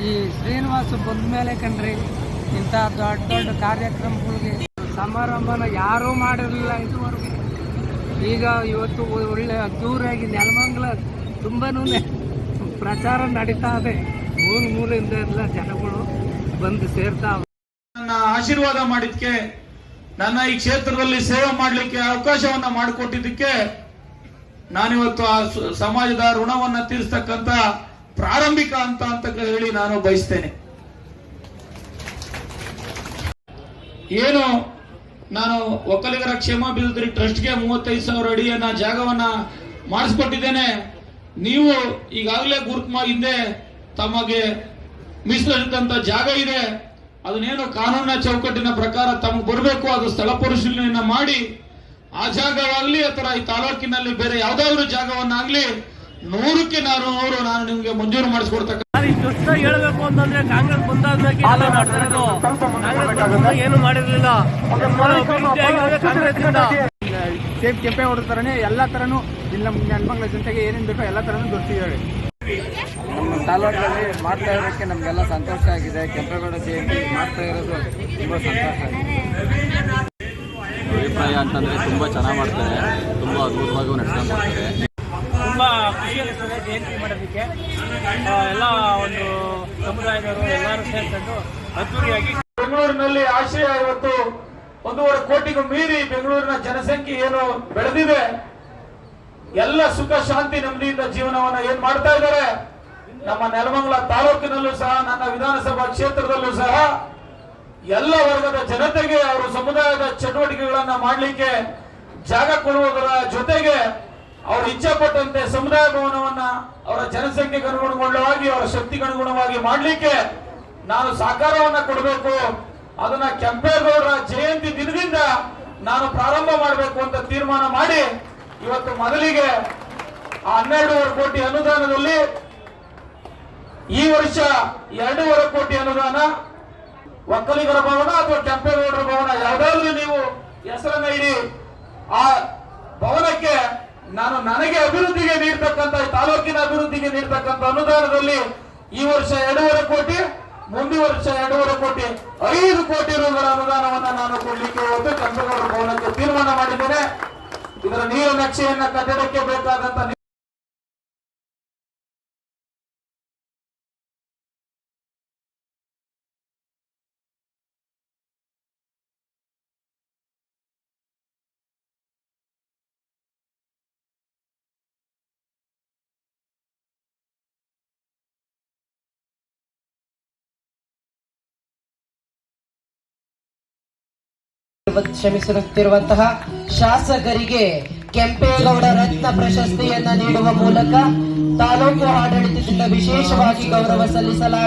ಈ ಶ್ರೀನಿವಾಸ ಬಂದ ಮೇಲೆ ಕಂಡ್ರಿ ಇಂಥ ದೊಡ್ಡ ದೊಡ್ಡ ಕಾರ್ಯಕ್ರಮಗಳಿಗೆ ಸಮಾರಂಭನ ಯಾರೂ ಮಾಡಿರಲಿಲ್ಲ ಇದುವರೆಗೂ. ಈಗ ಇವತ್ತು ಒಳ್ಳೆ ಅದ್ದೂರಿಯಾಗಿ ನೆಲಮಂಗಲ ತುಂಬನೂ ಪ್ರಚಾರ ನಡೀತಾ ಇದೆ. ಮೂಲೆಯಿಂದ ಎಲ್ಲ ಜನಗಳು ಬಂದು ಸೇರ್ತಾವೆ. ನನ್ನ ಆಶೀರ್ವಾದ ಮಾಡಿದ್ಕೆ, ನನ್ನ ಈ ಕ್ಷೇತ್ರದಲ್ಲಿ ಸೇವೆ ಮಾಡಲಿಕ್ಕೆ ಅವಕಾಶವನ್ನ ಮಾಡಿಕೊಟ್ಟಿದ್ದಕ್ಕೆ ನಾನಿವತ್ತು ಆ ಸಮಾಜದ ಋಣವನ್ನ ತೀರಿಸ್ತಕ್ಕಂತ ಪ್ರಾರಂಭಿಕ ಅಂತ ಹೇಳಿ ನಾನು ಬಯಸ್ತೇನೆ. ಏನು ನಾನು ಒಕ್ಕಲಿಗರ ಕ್ಷೇಮಾಭಿವೃದ್ಧಿ ಟ್ರಸ್ಟ್ಗೆ 35,000 ಅಡಿಯನ್ನ ಜಾಗವನ್ನ ಮಾಡಿಸ್ಕೊಟ್ಟಿದ್ದೇನೆ. ನೀವು ಈಗಾಗಲೇ ಗುರುತು ಹಿಂದೆ ತಮಗೆ ಮೀಸಲಿಟ್ಟಂತ ಜಾಗ ಇದೆ, ಅದನ್ನೇನು ಕಾನೂನಿನ ಚೌಕಟ್ಟಿನ ಪ್ರಕಾರ ತಮಗೆ ಬರಬೇಕು, ಅದು ಸ್ಥಳ ಪರಿಶೀಲನೆಯನ್ನ ಮಾಡಿ ಆ ಜಾಗವಾಗ್ಲಿ ಅಥವಾ ಈ ತಾಲೂಕಿನಲ್ಲಿ ಬೇರೆ ಯಾವ್ದಾದ್ರು ಜಾಗವನ್ನಾಗ್ಲಿ 100ಕ್ಕೆ 100 ನಾನು ನಿಮ್ಗೆ ಮಂಜೂರು ಮಾಡಿಸ್ಕೊಡ್ತಕ್ಕ. ಹೇಳಬೇಕು ಅಂತಂದ್ರೆ ಕಾಂಗ್ರೆಸ್ ಬಂದಾದ್ಮೇಲೆ ಏನು ಮಾಡಿರ್ಲಿಲ್ಲ. ಸೇಫ್ ಕೆಂಪೇಗೌಡರ ತರನೇ ಎಲ್ಲ ತರನು ಇಲ್ಲಿ ನಮ್ಮ ನೆಲಮಂಗಲ ಜನತೆಗೆ ಏನೇನು ಬೇಕೋ ಎಲ್ಲ ತರನು ದೊರೆತಿದ್ದೇವೆ. ನಮ್ಮ ತಾಲೂಕಲ್ಲಿ ಮಾಡ್ತಾ ಇರೋದಕ್ಕೆ ನಮಗೆಲ್ಲ ಸಂತೋಷ ಆಗಿದೆ. ಕೆಂಪೇಗೌಡ ಜಯಂತಿ ಮಾಡ್ತಾ ಇರೋದು ತುಂಬ ಸಂತೋಷ ಆಗಿದೆ. ಅಭಿಪ್ರಾಯ ಅಂತಂದರೆ ತುಂಬ ಚೆನ್ನಾಗಿ ಮಾಡ್ತಾರೆ, ತುಂಬ ಅದ್ಭುತವಾಗಿ ನಡೆಸ್ಕೊಂಡು ಮಾಡ್ತಾರೆ. ತುಂಬ ಖುಷಿ ಅನಿಸ್ತದೆ ಜಯಂತಿ ಮಾಡೋದಕ್ಕೆ. ಎಲ್ಲ ಒಂದು ಸಮುದಾಯದವರು ಎಲ್ಲರೂ ಸೇರ್ಕೊಂಡು ಅದ್ದೂರಿಯಾಗಿ. ಬೆಂಗಳೂರಿನಲ್ಲಿ ಆಶಯ ಇವತ್ತು 1.5 ಕೋಟಿಗೂ ಮೀರಿ ಬೆಂಗಳೂರಿನ ಜನಸಂಖ್ಯೆ ಏನು ಬೆಳೆದಿದೆ, ಎಲ್ಲ ಸುಖ ಶಾಂತಿ ನೆಮ್ಮದಿಯಿಂದ ಜೀವನವನ್ನ ಏನ್ ಮಾಡ್ತಾ ಇದ್ದಾರೆ. ನಮ್ಮ ನೆಲಮಂಗಲ ತಾಲೂಕಿನಲ್ಲೂ ಸಹ, ನನ್ನ ವಿಧಾನಸಭಾ ಕ್ಷೇತ್ರದಲ್ಲೂ ಸಹ ಎಲ್ಲ ವರ್ಗದ ಜನತೆಗೆ ಅವರ ಸಮುದಾಯದ ಚಟುವಟಿಕೆಗಳನ್ನ ಮಾಡಲಿಕ್ಕೆ ಜಾಗ ಕೊಡುವುದರ ಜೊತೆಗೆ ಅವರು ಇಚ್ಛೆಪಟ್ಟಂತೆ ಸಮುದಾಯ ಭವನವನ್ನ ಅವರ ಜನಸಂಖ್ಯೆಗೆ ಅನುಗುಣವಾಗಿ, ಅವರ ಶಕ್ತಿಗೆ ಅನುಗುಣವಾಗಿ ಮಾಡಲಿಕ್ಕೆ ನಾನು ಸಹಕಾರವನ್ನ ಕೊಡಬೇಕು. ಅದನ್ನ ಕೆಂಪೇಗೌಡರ ಜಯಂತಿ ದಿನದಿಂದ ನಾನು ಪ್ರಾರಂಭ ಮಾಡಬೇಕು ಅಂತ ತೀರ್ಮಾನ ಮಾಡಿ ಇವತ್ತು ಮೊದಲಿಗೆ 12.5 ಕೋಟಿ ಅನುದಾನದಲ್ಲಿ ಈ ವರ್ಷ 2.5 ಕೋಟಿ ಅನುದಾನ ಒಕ್ಕಲಿಗರ ಭವನ ಅಥವಾ ಕೆಂಪೇಗೌಡರ ಭವನ ಯಾವ್ದಾದ್ರು ನೀವು ಹೆಸರನ್ನ ಇಡಿ, ಆ ಭವನಕ್ಕೆ ನಾನು ನನಗೆ ಅಭಿವೃದ್ಧಿಗೆ ನೀಡ್ತಕ್ಕಂಥ, ತಾಲೂಕಿನ ಅಭಿವೃದ್ಧಿಗೆ ನೀಡ್ತಕ್ಕಂಥ ಅನುದಾನದಲ್ಲಿ ಈ ವರ್ಷ 2.5 ಕೋಟಿ, ಮುಂದಿನ ವರ್ಷ 2.5 ಕೋಟಿ, 5 ಕೋಟಿ ರೂಪಾಯಿಗಳ ಅನುದಾನವನ್ನ ನಾನು ಕೊಡ್ಲಿಕ್ಕೆ ಇವತ್ತು ಕೆಂಪೇಗೌಡರ ಭವನಕ್ಕೆ ತೀರ್ಮಾನ ಮಾಡಿದ್ದೇನೆ. ಇದರ ನೀರು ನಕ್ಷೆಯನ್ನ ಕಟ್ಟಡಕ್ಕೆ ಬೇಕಾದಂತ ಶ್ರಮಿಸುತ್ತಿರುವಂತಹ ಶಾಸಕರಿಗೆ ಕೆಂಪೇಗೌಡ ರತ್ನ ಪ್ರಶಸ್ತಿಯನ್ನ ನೀಡುವ ಮೂಲಕ ತಾಲೂಕು ಆಡಳಿತದಿಂದ ವಿಶೇಷವಾಗಿ ಗೌರವ ಸಲ್ಲಿಸಲಾಗಿದೆ.